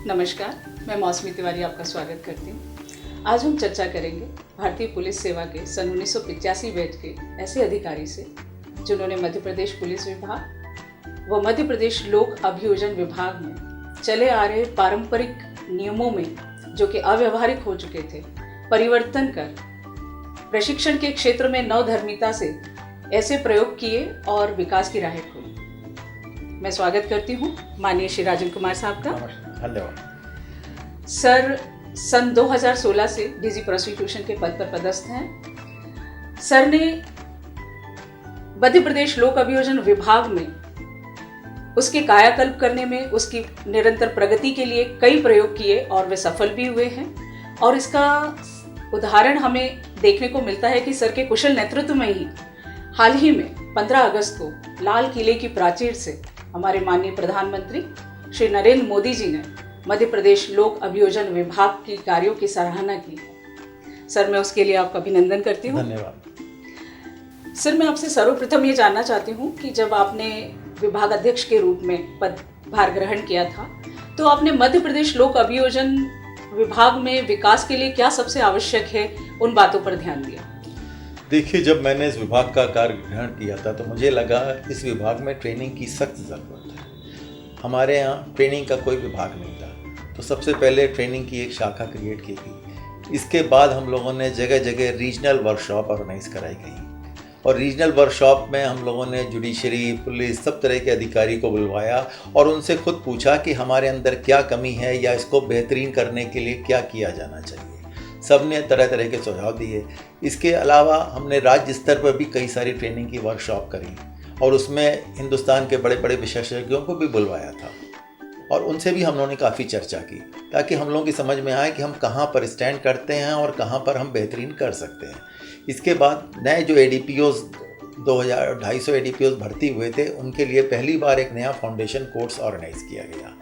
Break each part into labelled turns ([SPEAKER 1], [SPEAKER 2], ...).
[SPEAKER 1] नमस्कार, मैं मौसमी तिवारी आपका स्वागत करती हूँ। आज हम चर्चा करेंगे भारतीय पुलिस सेवा के सन 1985 बैच के ऐसे अधिकारी से जिन्होंने मध्य प्रदेश पुलिस विभाग व मध्य प्रदेश लोक अभियोजन विभाग में चले आ रहे पारंपरिक नियमों में जो कि अव्यवहारिक हो चुके थे, परिवर्तन कर प्रशिक्षण के क्षेत्र में नवधर्मिता से ऐसे प्रयोग किए और विकास की राहें खोली। मैं स्वागत करती हूँ माननीय श्री राजन कुमार साहब का।
[SPEAKER 2] धन्यवाद।
[SPEAKER 1] सर सन 2016 से डीजी प्रोसिक्यूशन के पद पर पदस्थ हैं। सर ने मध्य प्रदेश लोक अभियोजन विभाग में उसके कायाकल्प करने में उसकी निरंतर प्रगति के लिए कई प्रयोग किए और वे सफल भी हुए हैं। और इसका उदाहरण हमें देखने को मिलता है कि सर के कुशल नेतृत्व में ही हाल ही में 15 अगस्त को लाल किले की प्राचीर से हमारे माननीय प्रधानमंत्री श्री नरेंद्र मोदी जी ने मध्य प्रदेश लोक अभियोजन विभाग की कार्यों की सराहना की। सर मैं उसके लिए आपका अभिनंदन करती हूँ।
[SPEAKER 2] धन्यवाद।
[SPEAKER 1] सर मैं आपसे सर्वप्रथम ये जानना चाहती हूँ कि जब आपने विभाग अध्यक्ष के रूप में पदभार ग्रहण किया था तो आपने मध्य प्रदेश लोक अभियोजन विभाग में विकास के लिए क्या सबसे आवश्यक है उन बातों पर ध्यान दिया?
[SPEAKER 2] देखिए, जब मैंने इस विभाग का कार्य ग्रहण किया था तो मुझे लगा इस विभाग में ट्रेनिंग की सख्त ज़रूरत है। हमारे यहाँ ट्रेनिंग का कोई विभाग नहीं था, तो सबसे पहले ट्रेनिंग की एक शाखा क्रिएट की गई। इसके बाद हम लोगों ने जगह जगह रीजनल वर्कशॉप ऑर्गेनाइज कराई गई और रीजनल वर्कशॉप में हम लोगों ने जुडिशरी, पुलिस, सब तरह के अधिकारी को बुलवाया और उनसे खुद पूछा कि हमारे अंदर क्या कमी है या इसको बेहतरीन करने के लिए क्या किया जाना चाहिए। सब ने तरह तरह के सुझाव दिए। इसके अलावा हमने राज्य स्तर पर भी कई सारी ट्रेनिंग की वर्कशॉप करी और उसमें हिंदुस्तान के बड़े बड़े विशेषज्ञों को भी बुलवाया था और उनसे भी हम लोगों ने काफ़ी चर्चा की ताकि हम लोगों की समझ में आए कि हम कहाँ पर स्टैंड करते हैं और कहाँ पर हम बेहतरीन कर सकते हैं। इसके बाद नए जो ADPOs 2,500 ADPOs भर्ती हुए थे, उनके लिए पहली बार एक नया फाउंडेशन कोर्स ऑर्गेनाइज किया गया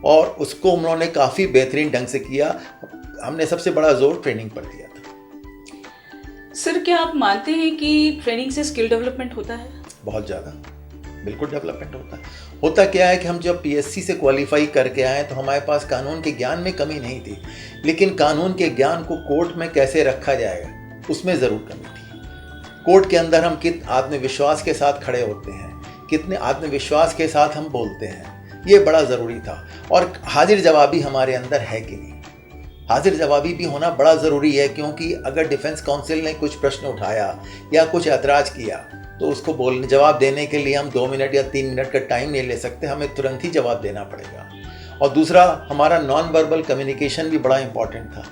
[SPEAKER 2] और उसको हम लोगों ने काफ़ी बेहतरीन ढंग से किया। हमने सबसे बड़ा जोर ट्रेनिंग पर दिया था।
[SPEAKER 1] सर क्या आप मानते हैं कि ट्रेनिंग से स्किल डेवलपमेंट होता है?
[SPEAKER 2] बहुत ज़्यादा, बिल्कुल डेवलपमेंट होता है। होता क्या है कि हम जब PSC से क्वालिफाई करके आए तो हमारे पास कानून के ज्ञान में कमी नहीं थी, लेकिन कानून के ज्ञान को कोर्ट में कैसे रखा जाएगा उसमें ज़रूर कमी थी। कोर्ट के अंदर हम कितने आत्मविश्वास के साथ खड़े होते हैं, कितने आत्मविश्वास के साथ हम बोलते हैं, ये बड़ा ज़रूरी था। और हाजिर जवाबी हमारे अंदर है कि नहीं, हाजिर जवाबी भी होना बड़ा ज़रूरी है, क्योंकि अगर डिफेंस काउंसिल ने कुछ प्रश्न उठाया या कुछ ऐतराज़ किया तो उसको जवाब देने के लिए हम 2 मिनट या 3 मिनट का टाइम नहीं ले सकते, हमें तुरंत ही जवाब देना पड़ेगा। और दूसरा, हमारा नॉन वर्बल कम्युनिकेशन भी बड़ा इंपॉर्टेंट था।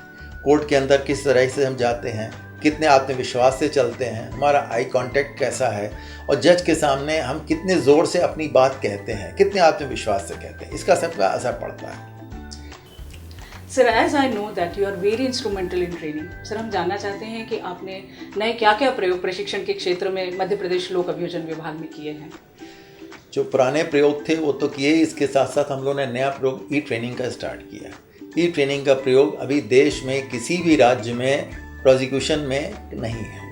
[SPEAKER 2] कोर्ट के अंदर किस तरह से हम जाते हैं, कितने आत्मविश्वास से चलते हैं, हमारा आई कांटेक्ट कैसा है और जज के सामने हम कितने ज़ोर से अपनी बात कहते हैं, कितने आत्मविश्वास से कहते हैं, इसका सबका असर पड़ता है।
[SPEAKER 1] Sir as I know that you are very instrumental in training, sir हम जानना चाहते हैं कि आपने नए क्या क्या प्रयोग प्रशिक्षण के क्षेत्र में मध्य प्रदेश लोक अभियोजन विभाग में किए हैं?
[SPEAKER 2] जो पुराने प्रयोग थे वो तो किए, इसके साथ साथ हम लोगों ने नया प्रयोग ई-ट्रेनिंग का स्टार्ट किया। ई-ट्रेनिंग का प्रयोग अभी देश में किसी भी राज्य में प्रोसिक्यूशन में नहीं है।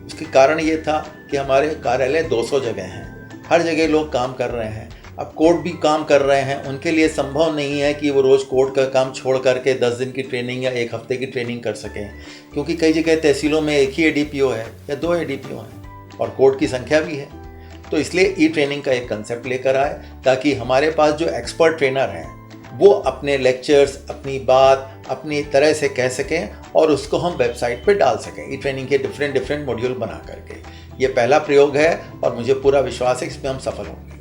[SPEAKER 2] उसके कारण ये था कि हमारे कार्यालय 200 जगह हैं, हर जगह लोग काम कर रहे हैं। अब कोर्ट भी काम कर रहे हैं, उनके लिए संभव नहीं है कि वो रोज़ कोर्ट का काम छोड़ करके 10 दिन की ट्रेनिंग या 1 हफ्ते की ट्रेनिंग कर सकें, क्योंकि कई जगह तहसीलों में एक ही ADPO है या 2 ADPO हैं और कोर्ट की संख्या भी है। तो इसलिए ई-ट्रेनिंग का एक कंसेप्ट लेकर आए ताकि हमारे पास जो एक्सपर्ट ट्रेनर हैं वो अपने लेक्चर्स, अपनी बात अपनी तरह से कह सकें और उसको हम वेबसाइट पर डाल सकें, ई-ट्रेनिंग के डिफरेंट मॉड्यूल बना करके। ये पहला प्रयोग है और मुझे पूरा विश्वास है इसमें हम सफल होंगे।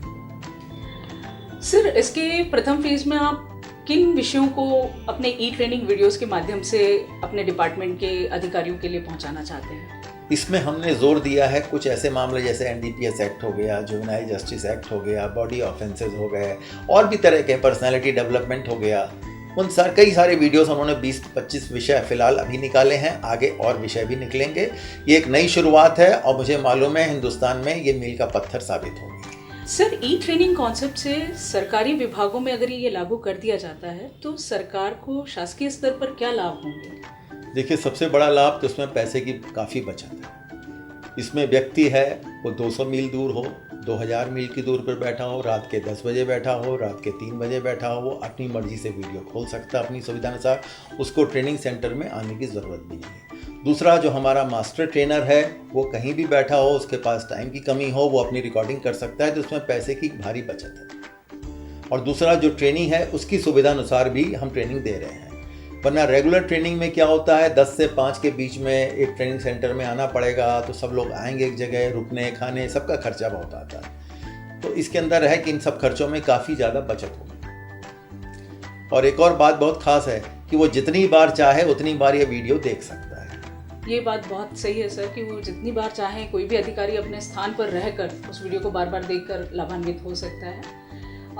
[SPEAKER 1] सर इसके प्रथम फेज में आप किन विषयों को अपने ई-ट्रेनिंग वीडियोस के माध्यम से अपने डिपार्टमेंट के अधिकारियों के लिए पहुंचाना चाहते हैं?
[SPEAKER 2] इसमें हमने जोर दिया है कुछ ऐसे मामले जैसे NDPS एक्ट हो गया, जुवेनाइल जस्टिस एक्ट हो गया, बॉडी ऑफेंसेस हो गए और भी तरह के पर्सनैलिटी डेवलपमेंट हो गया। उन कई सारे वीडियोस उन्होंने 20-25 विषय फ़िलहाल अभी निकाले हैं, आगे और विषय भी निकलेंगे। ये एक नई शुरुआत है और मुझे मालूम है हिंदुस्तान में ये मील का पत्थर साबित होगी।
[SPEAKER 1] सर ई-ट्रेनिंग कॉन्सेप्ट से सरकारी विभागों में अगर ये लागू कर दिया जाता है तो सरकार को शासकीय स्तर पर क्या लाभ होंगे?
[SPEAKER 2] देखिए, सबसे बड़ा लाभ तो इसमें पैसे की काफ़ी बचत है। इसमें व्यक्ति है वो 200 मील दूर हो 2000 मील की दूर पर बैठा हो, रात के 10 बजे बैठा हो, रात के 3 बजे बैठा हो, वो अपनी मर्जी से वीडियो खोल सकता है अपनी सुविधा अनुसार। उसको ट्रेनिंग सेंटर में आने की ज़रूरत भी नहीं है। दूसरा, जो हमारा मास्टर ट्रेनर है वो कहीं भी बैठा हो, उसके पास टाइम की कमी हो, वो अपनी रिकॉर्डिंग कर सकता है, तो उसमें पैसे की भारी बचत है। और दूसरा, जो ट्रेनिंग है उसकी सुविधा अनुसार भी हम ट्रेनिंग दे रहे हैं। वरना रेगुलर ट्रेनिंग में क्या होता है, 10 से 5 के बीच में एक ट्रेनिंग सेंटर में आना पड़ेगा, तो सब लोग आएंगे एक जगह, रुकने खाने सबका खर्चा बहुत आता है। तो इसके अंदर है कि इन सब खर्चों में काफ़ी ज़्यादा बचत होगी। और एक और बात बहुत ख़ास है कि वो जितनी बार चाहे उतनी बार ये वीडियो देख सकता है।
[SPEAKER 1] ये बात बहुत सही है सर कि वो जितनी बार चाहे कोई भी अधिकारी अपने स्थान पर रहकर उस वीडियो को बार बार देखकर लाभान्वित हो सकता है।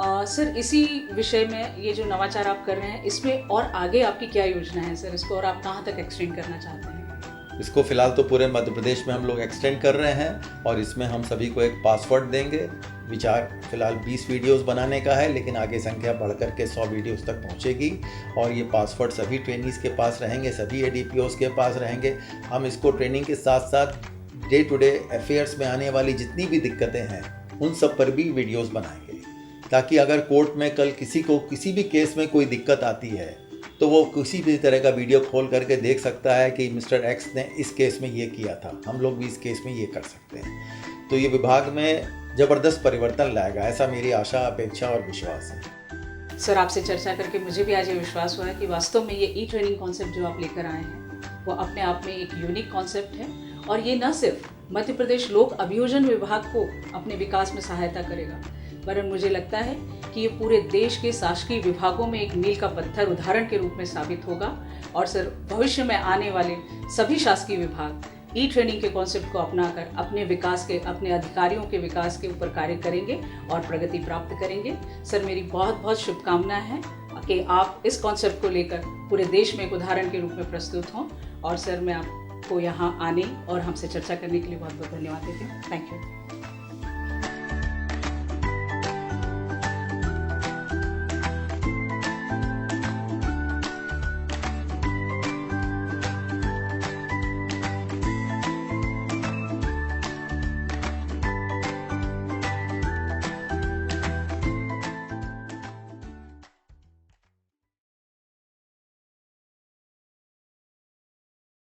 [SPEAKER 1] सर, इसी विषय में ये जो नवाचार आप कर रहे हैं, इसमें और आगे आपकी क्या योजना है सर? इसको और आप कहाँ तक एक्सटेंड करना चाहते हैं?
[SPEAKER 2] इसको फिलहाल तो पूरे मध्य प्रदेश में हम लोग एक्सटेंड कर रहे हैं और इसमें हम सभी को एक पासवर्ड देंगे। विचार फिलहाल 20 वीडियोस बनाने का है, लेकिन आगे संख्या बढ़कर के 100 वीडियोस तक पहुंचेगी और ये पासवर्ड सभी ट्रेनीज़ के पास रहेंगे, सभी एडीपीओस के पास रहेंगे। हम इसको ट्रेनिंग के साथ साथ डे टू डे अफेयर्स में आने वाली जितनी भी दिक्कतें हैं उन सब पर भी वीडियोज़ बनाएंगे, ताकि अगर कोर्ट में कल किसी को किसी भी केस में कोई दिक्कत आती है तो वो किसी भी तरह का वीडियो खोल करके देख सकता है कि मिस्टर एक्स ने इस केस में ये किया था, हम लोग भी इस केस में ये कर सकते हैं। तो ये विभाग में ज़बरदस्त परिवर्तन लाएगा, ऐसा मेरी आशा, अपेक्षा और विश्वास है।
[SPEAKER 1] सर, आपसे चर्चा करके मुझे भी आज ये विश्वास हुआ है कि वास्तव में ये ई ट्रेनिंग कॉन्सेप्ट जो आप लेकर आए हैं वो अपने आप में एक यूनिक कॉन्सेप्ट है और ये न सिर्फ मध्य प्रदेश लोक अभियोजन विभाग को अपने विकास में सहायता करेगा, वरन मुझे लगता है कि ये पूरे देश के शासकीय विभागों में एक मील का पत्थर उदाहरण के रूप में साबित होगा। और सर, भविष्य में आने वाले सभी शासकीय विभाग ई ट्रेनिंग के कॉन्सेप्ट को अपनाकर अपने विकास के, अपने अधिकारियों के विकास के ऊपर कार्य करेंगे और प्रगति प्राप्त करेंगे। सर, मेरी बहुत बहुत शुभकामनाएं हैं कि आप इस कॉन्सेप्ट को लेकर पूरे देश में एक उदाहरण के रूप में प्रस्तुत हों। और सर, मैं आपको यहाँ आने और हमसे चर्चा करने के लिए बहुत बहुत धन्यवाद देती हूँ। Thank you.